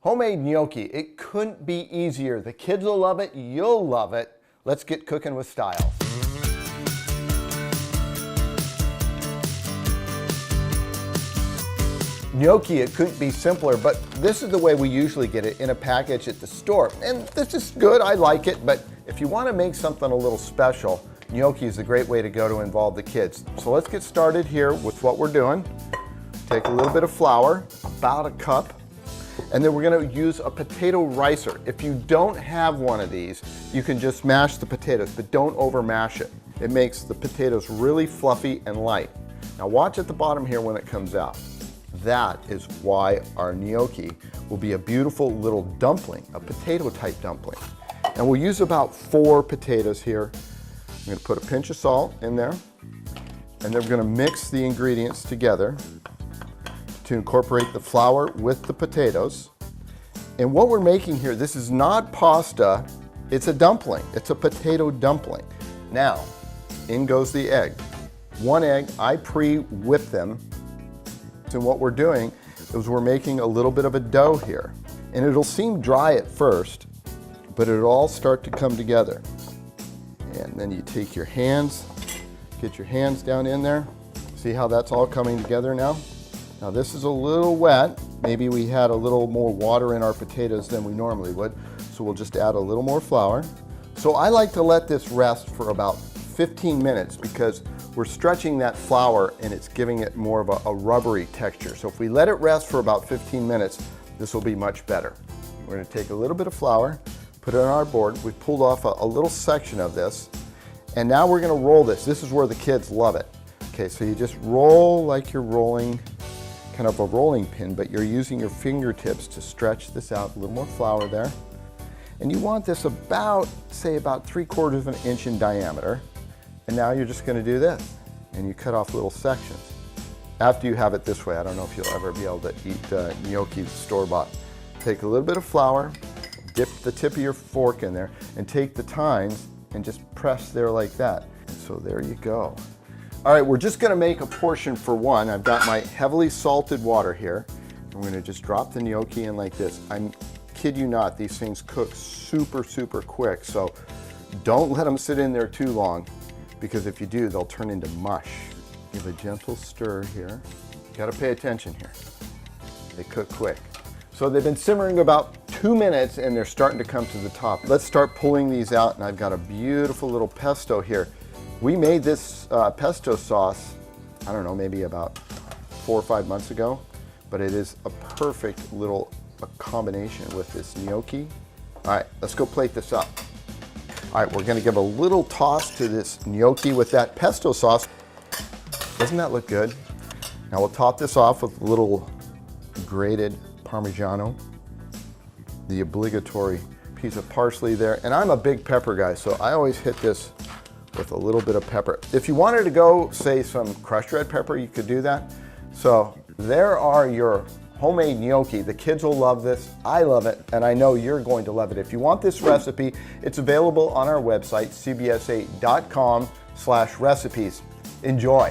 Homemade gnocchi, it couldn't be easier. The kids will love it, you'll love it. Let's get cooking with style. Gnocchi, it couldn't be simpler, but this is the way we usually get it, in a package at the store. And this is good, I like it, but if you want to make something a little special, gnocchi is a great way to go to involve the kids. So let's get started here with what we're doing. Take a little bit of flour, about a cup, and then we're going to use a potato ricer. If you don't have one of these, you can just mash the potatoes, but don't over mash it. It makes the potatoes really fluffy and light. Now watch at the bottom here when it comes out. That is why our gnocchi will be a beautiful little dumpling, a potato type dumpling. And we'll use about 4 potatoes here. I'm going to put a pinch of salt in there, and then we're going to mix the ingredients together to incorporate the flour with the potatoes. And what we're making here, this is not pasta, it's a dumpling. It's a potato dumpling. Now, in goes the egg. 1 egg, I pre-whip them. And what we're doing is we're making a little bit of a dough here. And it'll seem dry at first, but it'll all start to come together. And then you take your hands, get your hands down in there. See how that's all coming together now? Now this is a little wet. Maybe we had a little more water in our potatoes than we normally would. So we'll just add a little more flour. So I like to let this rest for about 15 minutes because we're stretching that flour and it's giving it more of a rubbery texture. So if we let it rest for about 15 minutes, this will be much better. We're going to take a little bit of flour, put it on our board. We pulled off a little section of this, and now we're going to roll this. This is where the kids love it. Okay, so you just roll like you're rolling kind of a rolling pin, but you're using your fingertips to stretch this out. A little more flour there. And you want this about, say, about 3/4 of an inch in diameter. And now you're just going to do this, and you cut off little sections. After you have it this way, I don't know if you'll ever be able to eat gnocchi store-bought. Take a little bit of flour, dip the tip of your fork in there, and take the tines and just press there like that. And so there you go. All right, we're just going to make a portion for one. I've got my heavily salted water here. I'm going to just drop the gnocchi in like this. I kid you not, these things cook super, super quick, so don't let them sit in there too long, because if you do, they'll turn into mush. Give a gentle stir here. You gotta pay attention here. They cook quick. So they've been simmering about 2 minutes and they're starting to come to the top. Let's start pulling these out, and I've got a beautiful little pesto here. We made this pesto sauce, I don't know, maybe about 4 or 5 months ago, but it is a perfect little combination with this gnocchi. All right, let's go plate this up. All right, we're gonna give a little toss to this gnocchi with that pesto sauce. Doesn't that look good? Now we'll top this off with a little grated Parmigiano, the obligatory piece of parsley there. And I'm a big pepper guy, so I always hit this with a little bit of pepper. If you wanted to go, say, some crushed red pepper, you could do that. So there are your homemade gnocchi. The kids will love this. I love it, and I know you're going to love it. If you want this recipe, it's available on our website, cbs8.com/recipes. Enjoy.